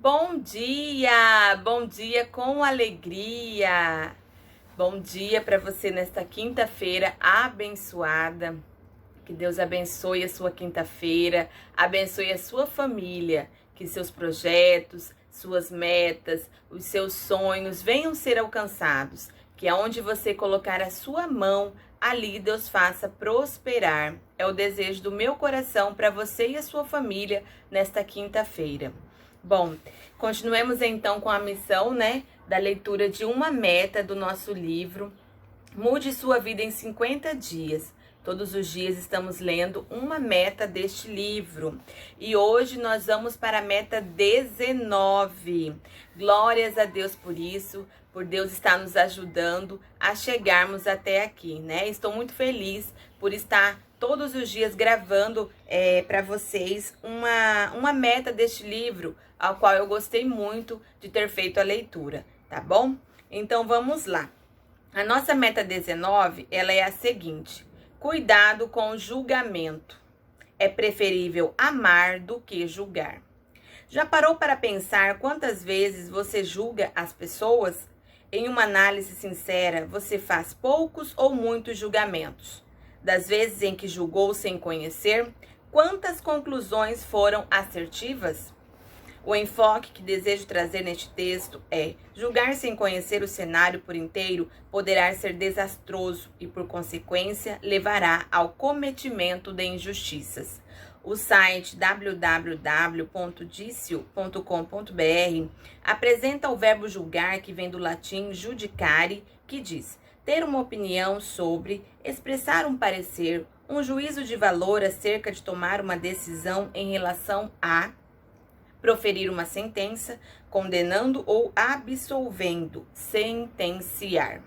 Bom dia com alegria. Bom dia para você nesta quinta-feira abençoada. Que Deus abençoe a sua quinta-feira, abençoe a sua família, que seus projetos, suas metas, os seus sonhos venham ser alcançados, que aonde você colocar a sua mão, ali Deus faça prosperar. É o desejo do meu coração para você e a sua família nesta quinta-feira. Bom, continuemos então com a missão, da leitura de uma meta do nosso livro Mude Sua Vida em 50 Dias. Todos os dias estamos lendo uma meta deste livro. E hoje nós vamos para a meta 19. Glórias a Deus por isso, por Deus estar nos ajudando a chegarmos até aqui, Estou muito feliz por estar todos os dias gravando para vocês uma meta deste livro, ao qual eu gostei muito de ter feito a leitura, tá bom? Então vamos lá. A nossa meta 19, ela é a seguinte: cuidado com o julgamento. É preferível amar do que julgar. Já parou para pensar quantas vezes você julga as pessoas? Em uma análise sincera, você faz poucos ou muitos julgamentos. Das vezes em que julgou sem conhecer, quantas conclusões foram assertivas? O enfoque que desejo trazer neste texto é: julgar sem conhecer o cenário por inteiro poderá ser desastroso e, por consequência, levará ao cometimento de injustiças. O site www.dicio.com.br apresenta o verbo julgar, que vem do latim judicare, que diz: ter uma opinião sobre, expressar um parecer, um juízo de valor acerca de tomar uma decisão em relação a, proferir uma sentença, condenando ou absolvendo, sentenciar.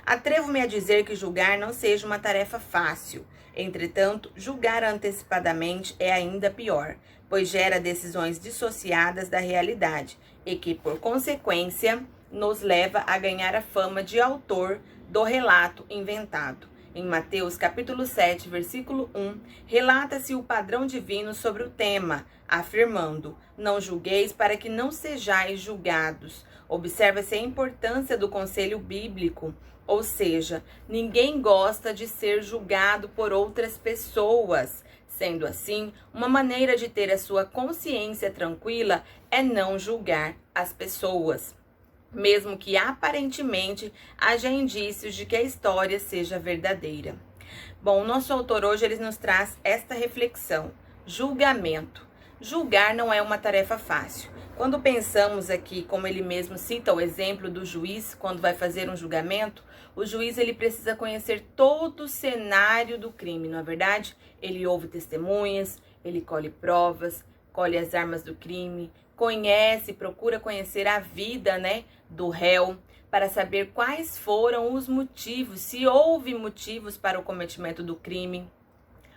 Atrevo-me a dizer que julgar não seja uma tarefa fácil. Entretanto, julgar antecipadamente é ainda pior, pois gera decisões dissociadas da realidade e que, por consequência, nos leva a ganhar a fama de autor do relato inventado. Em Mateus capítulo 7, versículo 1, relata-se o padrão divino sobre o tema, afirmando: não julgueis para que não sejais julgados. Observa-se a importância do conselho bíblico, ou seja, ninguém gosta de ser julgado por outras pessoas. Sendo assim, uma maneira de ter a sua consciência tranquila é não julgar as pessoas, mesmo que aparentemente haja indícios de que a história seja verdadeira. Bom, o nosso autor hoje ele nos traz esta reflexão: julgamento. Julgar não é uma tarefa fácil. Quando pensamos aqui, como ele mesmo cita o exemplo do juiz, quando vai fazer um julgamento, o juiz ele precisa conhecer todo o cenário do crime, não é verdade? Ele ouve testemunhas, ele colhe provas, colhe as armas do crime, procura conhecer a vida, do réu, para saber quais foram os motivos, se houve motivos para o cometimento do crime,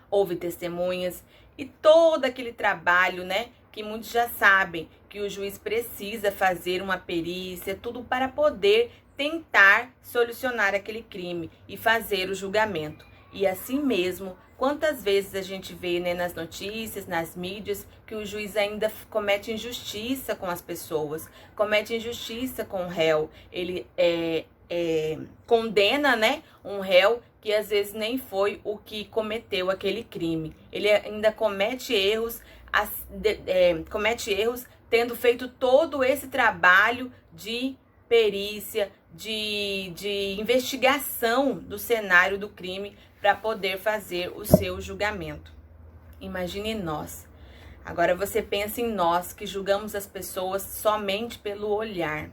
houve testemunhas e todo aquele trabalho, que muitos já sabem que o juiz precisa fazer uma perícia, tudo para poder tentar solucionar aquele crime e fazer o julgamento. E assim mesmo, quantas vezes a gente vê, nas notícias, nas mídias, que o juiz ainda comete injustiça com as pessoas, comete injustiça com o réu. Ele condena, um réu que às vezes nem foi o que cometeu aquele crime. Ele ainda comete erros, tendo feito todo esse trabalho de perícia, de investigação do cenário do crime para poder fazer o seu julgamento. Imagine nós. Agora você pensa em nós que julgamos as pessoas somente pelo olhar.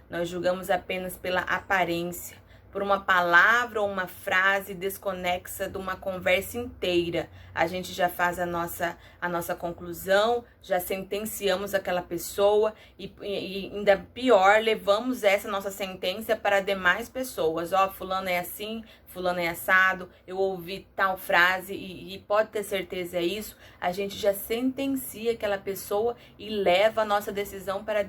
Nós julgamos apenas pela aparência, por uma palavra ou uma frase desconexa de uma conversa inteira. A gente já faz a nossa conclusão, já sentenciamos aquela pessoa e ainda pior, levamos essa nossa sentença para demais pessoas. Fulano é assim, fulano é assado, eu ouvi tal frase e pode ter certeza é isso. A gente já sentencia aquela pessoa e leva a nossa decisão para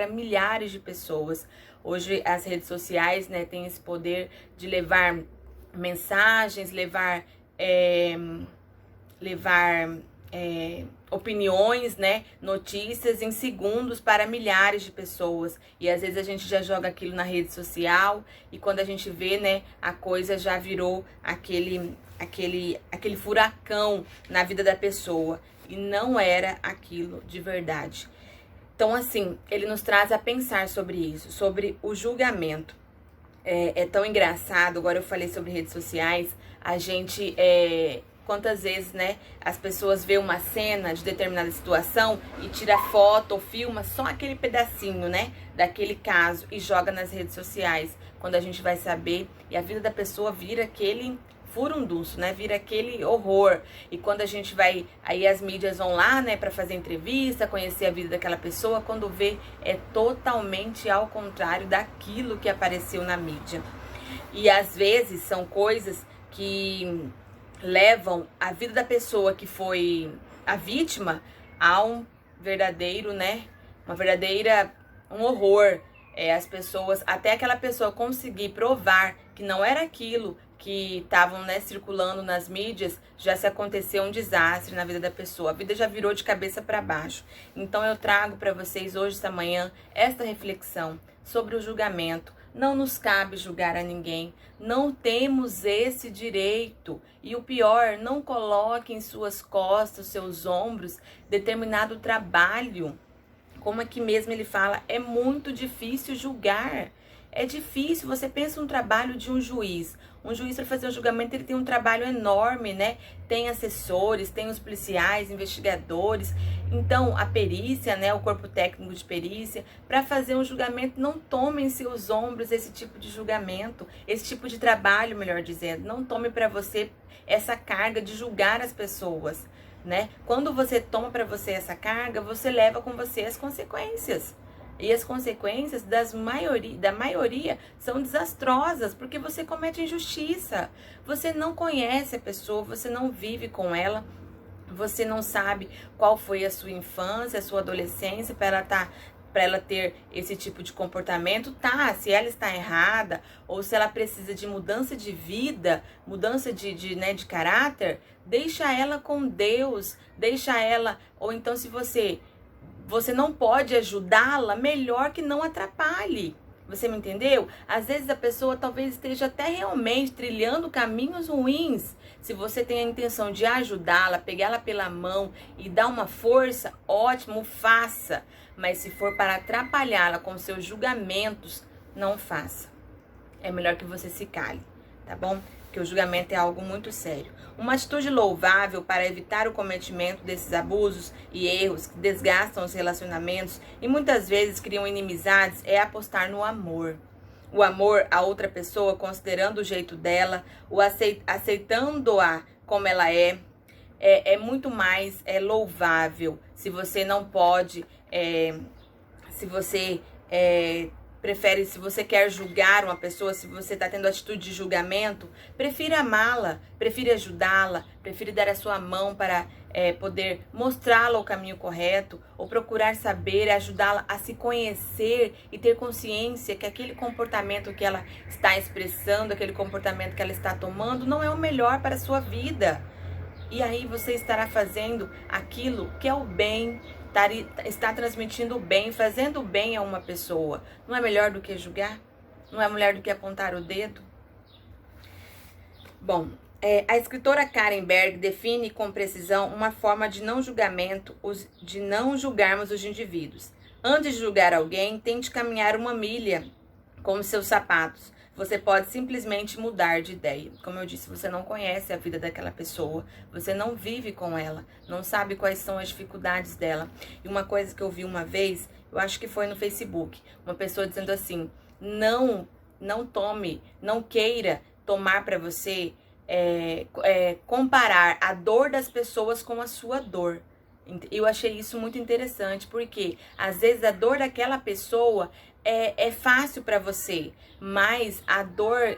milhares de pessoas. Hoje as redes sociais, têm esse poder de levar mensagens, levar opiniões, né, notícias em segundos para milhares de pessoas. E às vezes a gente já joga aquilo na rede social e quando a gente vê, né, a coisa já virou aquele furacão na vida da pessoa. E não era aquilo de verdade. Então, assim, ele nos traz a pensar sobre isso, sobre o julgamento. É tão engraçado, agora eu falei sobre redes sociais, a gente, quantas vezes, né, as pessoas vê uma cena de determinada situação e tira foto ou filma só aquele pedacinho, né, daquele caso e joga nas redes sociais. Quando a gente vai saber, e a vida da pessoa vira aquele furunduço, né, vira aquele horror. E quando a gente vai, aí as mídias vão lá, né, para fazer entrevista, conhecer a vida daquela pessoa, quando vê, é totalmente ao contrário daquilo que apareceu na mídia. E às vezes são coisas que levam a vida da pessoa que foi a vítima a um verdadeiro, né, um horror. As pessoas, até aquela pessoa conseguir provar que não era aquilo que estavam, né, circulando nas mídias, já se aconteceu um desastre na vida da pessoa. A vida já virou de cabeça para baixo. Então eu trago para vocês hoje, esta manhã, esta reflexão sobre o julgamento. Não nos cabe julgar a ninguém. Não temos esse direito. E o pior, não coloque em suas costas, seus ombros, determinado trabalho. Como aqui mesmo ele fala, é muito difícil julgar. É difícil, você pensa no trabalho de um juiz. Um juiz, para fazer um julgamento, ele tem um trabalho enorme, né? Tem assessores, tem os policiais, investigadores. Então, a perícia, né? O corpo técnico de perícia, para fazer um julgamento, não tome em seus ombros esse tipo de julgamento, esse tipo de trabalho, melhor dizendo. Não tome para você essa carga de julgar as pessoas, né? Quando você toma para você essa carga, você leva com você as consequências. E as consequências da maioria são desastrosas, porque você comete injustiça. Você não conhece a pessoa, você não vive com ela, você não sabe qual foi a sua infância, a sua adolescência, para ela ter esse tipo de comportamento, se ela está errada, ou se ela precisa de mudança de vida, mudança de caráter, deixa ela com Deus, deixa ela, ou então se você não pode ajudá-la, melhor que não atrapalhe. Você me entendeu? Às vezes a pessoa talvez esteja até realmente trilhando caminhos ruins. Se você tem a intenção de ajudá-la, pegá-la pela mão e dar uma força, ótimo, faça. Mas se for para atrapalhá-la com seus julgamentos, não faça. É melhor que você se cale, tá bom? Porque o julgamento é algo muito sério. Uma atitude louvável para evitar o cometimento desses abusos e erros que desgastam os relacionamentos e muitas vezes criam inimizades é apostar no amor. O amor a outra pessoa, considerando o jeito dela, aceitando-a como ela é muito mais louvável. Se você não pode, se você prefere, se você quer julgar uma pessoa, se você está tendo atitude de julgamento, prefira amá-la, prefira ajudá-la, prefira dar a sua mão para poder mostrá-la o caminho correto, ou procurar saber, ajudá-la a se conhecer e ter consciência que aquele comportamento que ela está expressando, aquele comportamento que ela está tomando, não é o melhor para a sua vida. E aí você estará fazendo aquilo que é o bem, está transmitindo o bem, fazendo o bem a uma pessoa. Não é melhor do que julgar? Não é melhor do que apontar o dedo? Bom, a escritora Karen Berg define com precisão uma forma de não julgamento, de não julgarmos os indivíduos. Antes de julgar alguém, tente caminhar uma milha com os seus sapatos. Você pode simplesmente mudar de ideia. Como eu disse, você não conhece a vida daquela pessoa, você não vive com ela, não sabe quais são as dificuldades dela. E uma coisa que eu vi uma vez, eu acho que foi no Facebook, uma pessoa dizendo assim, não queira tomar para você, comparar a dor das pessoas com a sua dor. Eu achei isso muito interessante, porque às vezes a dor daquela pessoa é fácil para você, mas a dor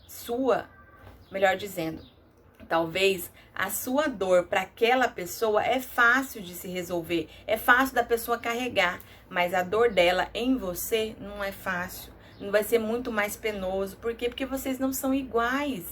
sua, melhor dizendo, talvez a sua dor para aquela pessoa é fácil de se resolver, é fácil da pessoa carregar, mas a dor dela em você não é fácil. Não vai ser muito mais penoso. Por quê? Porque vocês não são iguais.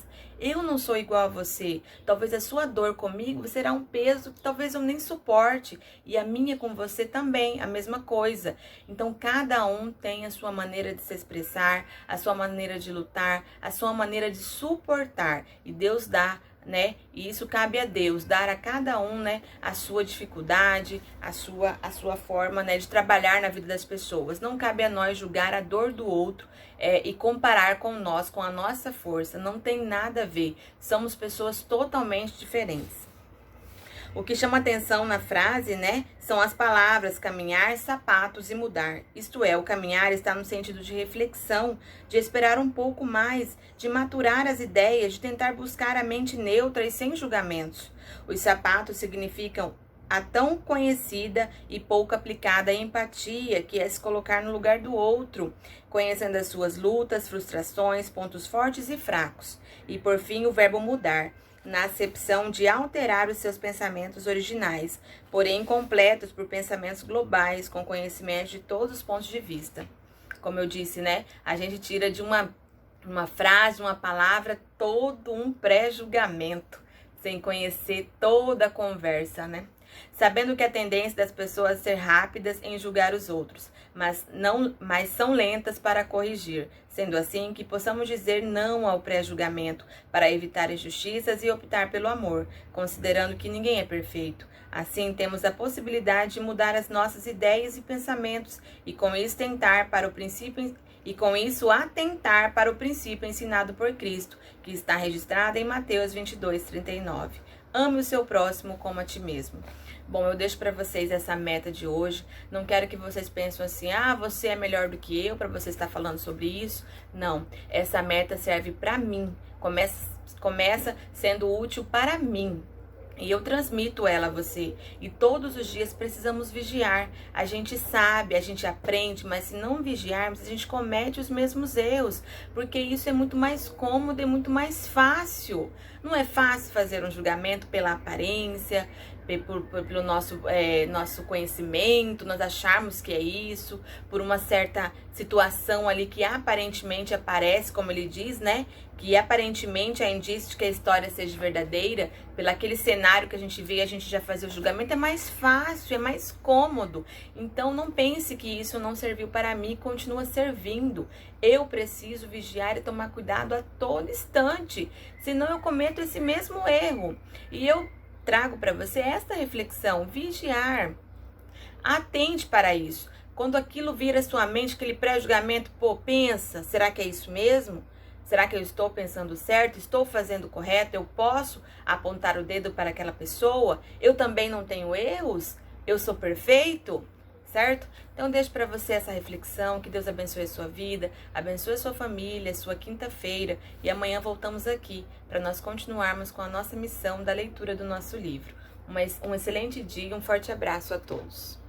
Eu não sou igual a você. Talvez a sua dor comigo será um peso que talvez eu nem suporte. E a minha com você também, a mesma coisa. Então, cada um tem a sua maneira de se expressar, a sua maneira de lutar, a sua maneira de suportar. E Deus dá, né? E isso cabe a Deus, dar a cada um, né, a sua dificuldade, a sua forma, né, de trabalhar na vida das pessoas. Não cabe a nós julgar a dor do outro e comparar com nós, com a nossa força. Não tem nada a ver. Somos pessoas totalmente diferentes. O que chama atenção na frase, né, são as palavras caminhar, sapatos e mudar. Isto é, o caminhar está no sentido de reflexão, de esperar um pouco mais, de maturar as ideias, de tentar buscar a mente neutra e sem julgamentos. Os sapatos significam a tão conhecida e pouco aplicada empatia, que é se colocar no lugar do outro, conhecendo as suas lutas, frustrações, pontos fortes e fracos. E por fim, o verbo mudar, na acepção de alterar os seus pensamentos originais, porém incompletos por pensamentos globais, com conhecimento de todos os pontos de vista. Como eu disse, né? A gente tira de uma frase, uma palavra, todo um pré-julgamento, sem conhecer toda a conversa, né? Sabendo que a tendência das pessoas é ser rápidas em julgar os outros, mas são lentas para corrigir, sendo assim que possamos dizer não ao pré-julgamento para evitar injustiças e optar pelo amor, considerando que ninguém é perfeito. Assim, temos a possibilidade de mudar as nossas ideias e pensamentos e com isso atentar para o princípio ensinado por Cristo, que está registrado em Mateus 22:39. Ame o seu próximo como a ti mesmo. Bom, eu deixo para vocês essa meta de hoje. Não quero que vocês pensem assim, você é melhor do que eu para você estar falando sobre isso. Não, essa meta serve para mim. Começa sendo útil para mim. E eu transmito ela a você. E todos os dias precisamos vigiar. A gente sabe, a gente aprende, mas se não vigiarmos, a gente comete os mesmos erros. Porque isso é muito mais cômodo e muito mais fácil. Não é fácil fazer um julgamento pela aparência, pelo nosso conhecimento, nós acharmos que é isso, por uma certa situação ali que aparentemente aparece, como ele diz, né? Que aparentemente há indício de que a história seja verdadeira, pelo aquele cenário que a gente vê, a gente já fazer o julgamento, é mais fácil, é mais cômodo. Então não pense que isso não serviu para mim, continua servindo. Eu preciso vigiar e tomar cuidado a todo instante, senão eu cometo esse mesmo erro. E eu trago para você esta reflexão, vigiar. Atente para isso. Quando aquilo vira sua mente, aquele pré-julgamento, pensa, será que é isso mesmo? Será que eu estou pensando certo? Estou fazendo correto? Eu posso apontar o dedo para aquela pessoa? Eu também não tenho erros? Eu sou perfeito? Certo? Então deixo para você essa reflexão, que Deus abençoe a sua vida, abençoe a sua família, a sua quinta-feira, e amanhã voltamos aqui para nós continuarmos com a nossa missão da leitura do nosso livro. Um excelente dia e um forte abraço a todos.